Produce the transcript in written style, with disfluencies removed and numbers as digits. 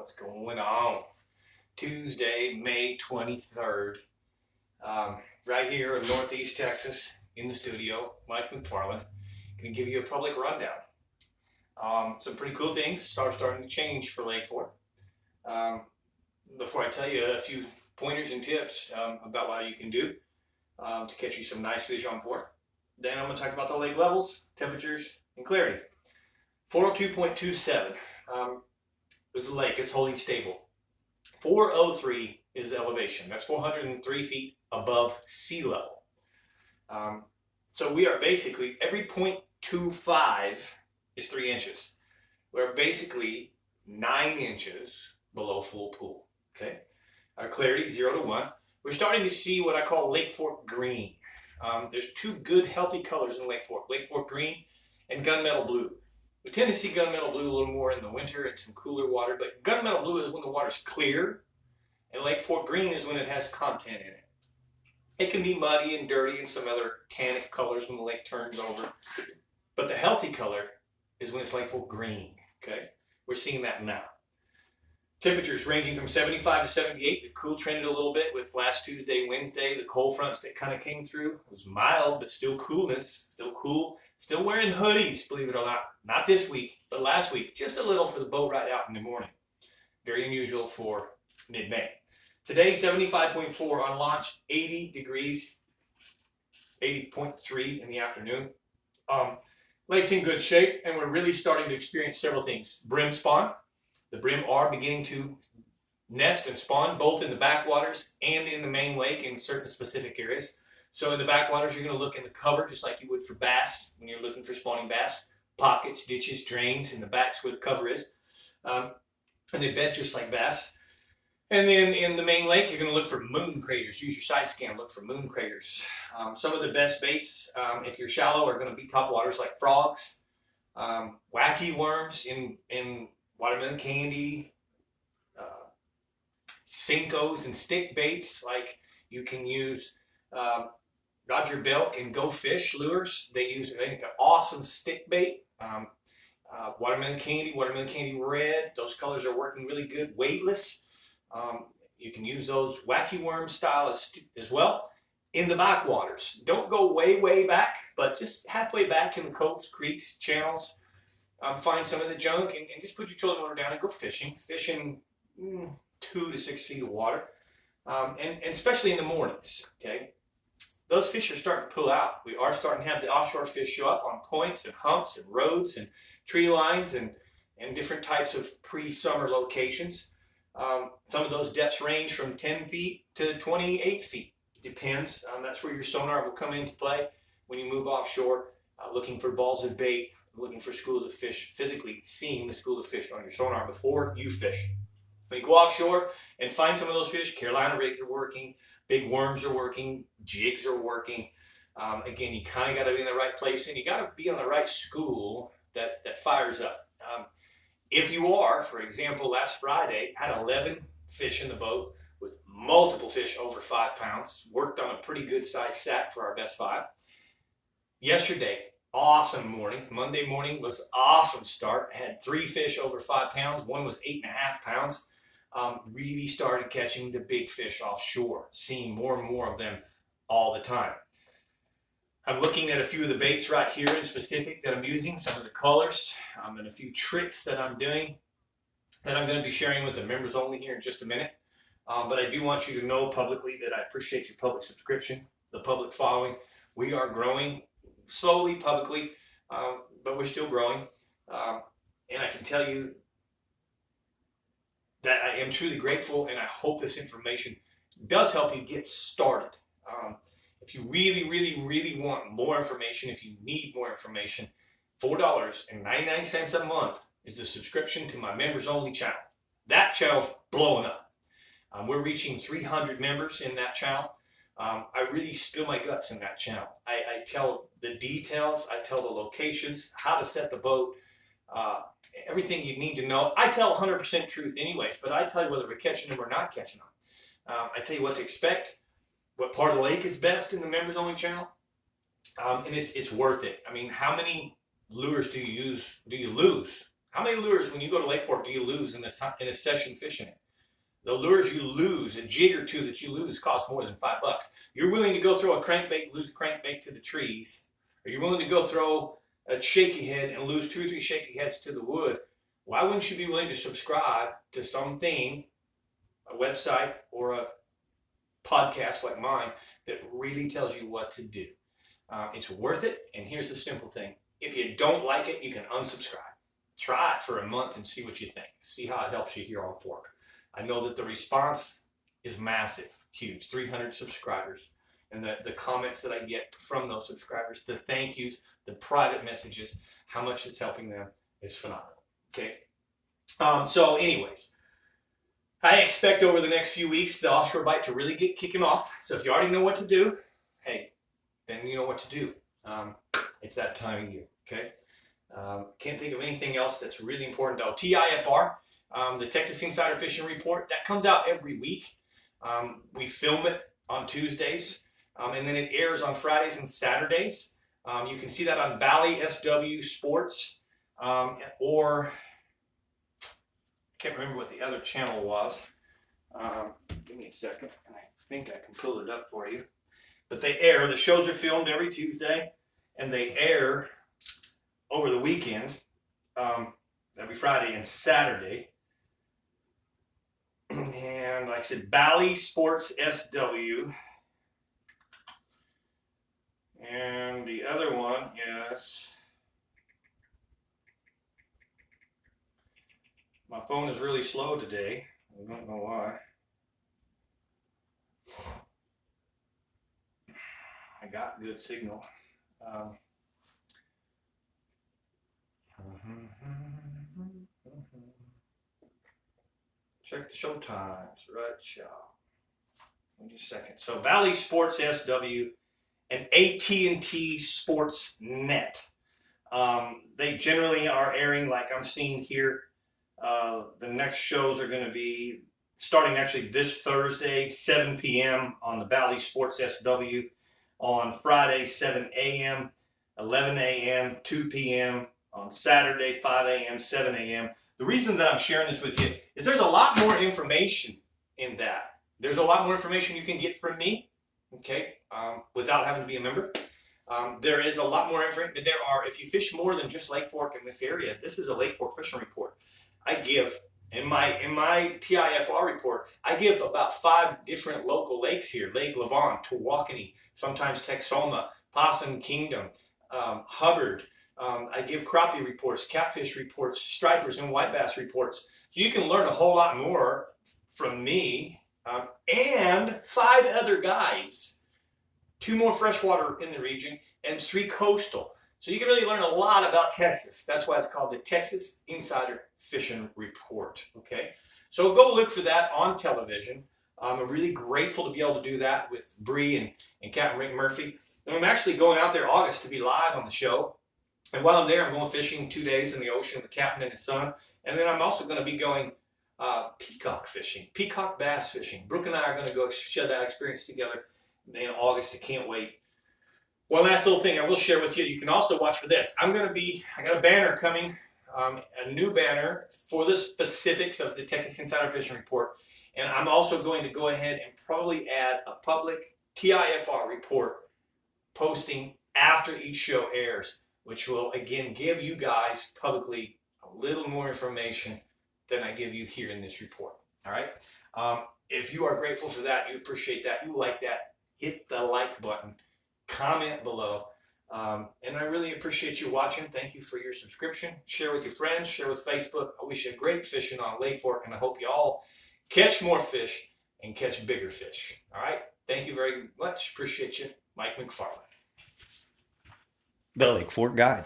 What's going on? Tuesday, May 23rd, right here in Northeast Texas in the studio, Mike McFarland, going to give you a public rundown. Some pretty cool things are starting to change for Lake Fork. Before I tell you a few pointers and tips about what you can do to catch you some nice fish on fork, then I'm going to talk about the lake levels, temperatures, and clarity. 402.27 is the lake. It's holding stable. 403 is the elevation. That's 403 feet above sea level. So we are basically, every 0.25 is 3 inches. We're basically 9 inches below full pool. Okay. Our clarity 0 to 1. We're starting to see what I call Lake Fork green. There's two good healthy colors in Lake Fork green and gunmetal blue. We tend to see gunmetal blue a little more in the winter and some cooler water, but gunmetal blue is when the water's clear, and Lake Fork green is when it has content in it. It can be muddy and dirty and some other tannic colors when the lake turns over, but the healthy color is when it's Lake Fork green. Okay, we're seeing that now. Temperatures ranging from 75 to 78. We've cool trended a little bit with last Tuesday, Wednesday, the cold fronts that kind of came through. It was mild, but still coolness, still cool. Still wearing hoodies, believe it or not. Not this week, but last week, just a little for the boat ride out in the morning. Very unusual for mid-May. Today, 75.4 on launch, 80 degrees, 80.3 in the afternoon. Lake's in good shape, and we're really starting to experience several things. Brim spawn. The brim are beginning to nest and spawn both in the backwaters and in the main lake in certain specific areas. So in the backwaters, you're going to look in the cover just like you would for bass when you're looking for spawning bass. Pockets, ditches, drains in the backs where the cover is. And they bed just like bass. And then in the main lake, you're going to look for moon craters. Use your side scan, look for moon craters. Some of the best baits, if you're shallow, are going to be topwaters like frogs, wacky worms in watermelon candy, Cincos and stick baits. Like you can use Roger Belk and Go Fish lures. They make an awesome stick bait. Watermelon candy red. Those colors are working really good. Weightless. You can use those wacky worm style as well in the backwaters. Don't go way back, but just halfway back in the coves, creeks, channels. Find some of the junk and just put your trolling motor down and go fishing. Fishing 2 to 6 feet of water, and especially in the mornings. Okay. Those fish are starting to pull out. We are starting to have the offshore fish show up on points and humps and roads and tree lines and different types of pre-summer locations. Some of those depths range from 10 feet to 28 feet. It depends. That's where your sonar will come into play when you move offshore, looking for balls of bait, looking for schools of fish, physically seeing the school of fish on your sonar before you fish. When you go offshore and find some of those fish, Carolina rigs are working, big worms are working, jigs are working. Again, you kind of got to be in the right place and you got to be on the right school that fires up. If you are, for example, last Friday, had 11 fish in the boat with multiple fish over 5 pounds, worked on a pretty good size sack for our best 5. Yesterday, awesome morning. Monday morning was awesome start. Had 3 fish over 5 pounds. One was 8.5 pounds. Really started catching the big fish offshore, seeing more and more of them all the time. I'm looking at a few of the baits right here in specific that I'm using, some of the colors, and a few tricks that I'm doing that I'm going to be sharing with the members only here in just a minute. But I do want you to know publicly that I appreciate your public subscription, the public following. We are growing slowly publicly, but we're still growing. And I can tell you that I am truly grateful, and I hope this information does help you get started. If you really want more information, if you need more information, $4.99 a month is the subscription to my members only channel. That channel's blowing up. We're reaching 300 members in that channel. I really spill my guts in that channel. I tell the details, I tell the locations, how to set the boat, everything you need to know. I tell 100% truth anyways, but I tell you whether we're catching them or not catching them. I tell you what to expect, what part of the lake is best in the members only channel, and it's worth it. I mean, how many lures do you lose? How many lures, when you go to Lake Fork, do you lose in a session fishing it? The lures you lose, a jig or two that you lose, cost more than $5. You're willing to go throw a crankbait, lose crankbait to the trees, or you're willing to go throw a shaky head and lose 2 or 3 shaky heads to the wood. Why wouldn't you be willing to subscribe to something, a website or a podcast like mine, that really tells you what to do? It's worth it. And here's the simple thing. If you don't like it, you can unsubscribe. Try it for a month and see what you think. See how it helps you here on Fork. I know that the response is massive, huge, 300 subscribers. And the comments that I get from those subscribers, the thank yous, the private messages, how much it's helping them is phenomenal. Okay. So anyways, I expect over the next few weeks the offshore bite to really get kicking off. So if you already know what to do, hey, then you know what to do. It's that time of year. Okay. Can't think of anything else that's really important though. TIFR, the Texas Insider Fishing Report, that comes out every week. We film it on Tuesdays, and then it airs on Fridays and Saturdays. You can see that on Bally SW Sports, or I can't remember what the other channel was. Give me a second, and I think I can pull it up for you. But they air, the shows are filmed every Tuesday, and they air over the weekend, every Friday and Saturday. And like I said, Bally Sports SW. And the other one, yes. My phone is really slow today. I don't know why. I got good signal. Check the show times, right, y'all. Just a second. So Bally Sports SW and AT&T Sports Net. They generally are airing, like I'm seeing here. The next shows are going to be starting actually this Thursday, 7 p.m. on the Bally Sports SW. On Friday, 7 a.m., 11 a.m., 2 p.m. On Saturday, 5 a.m., 7 a.m. The reason that I'm sharing this with you is there's a lot more information in that. There's a lot more information you can get from me, okay, without having to be a member. There is a lot more information. If you fish more than just Lake Fork in this area, this is a Lake Fork fishing report. I give, in my TIFR report, I give about 5 different local lakes here. Lake Lavon, Tawakoni, sometimes Texoma, Possum Kingdom, Hubbard. I give crappie reports, catfish reports, stripers and white bass reports. So you can learn a whole lot more from me and 5 other guides. 2 more freshwater in the region and 3 coastal. So you can really learn a lot about Texas. That's why it's called the Texas Insider Fishing Report. Okay, so go look for that on television. I'm really grateful to be able to do that with Bree and Captain Rick Murphy. And I'm actually going out there August to be live on the show. And while I'm there, I'm going fishing 2 days in the ocean with the captain and his son. And then I'm also going to be going peacock fishing, peacock bass fishing. Brooke and I are going to go share that experience together in August. I can't wait. One last little thing I will share with you. You can also watch for this. I got a banner coming, a new banner for the specifics of the Texas Insider Fishing Report. And I'm also going to go ahead and probably add a public TIFR report posting after each show airs, which will again give you guys publicly a little more information than I give you here in this report. All right. If you are grateful for that, you appreciate that, you like that, hit the like button, comment below. And I really appreciate you watching. Thank you for your subscription. Share with your friends, share with Facebook. I wish you great fishing on Lake Fork, and I hope you all catch more fish and catch bigger fish. All right. Thank you very much. Appreciate you. Mike McFarland, the Lake Fork Guide.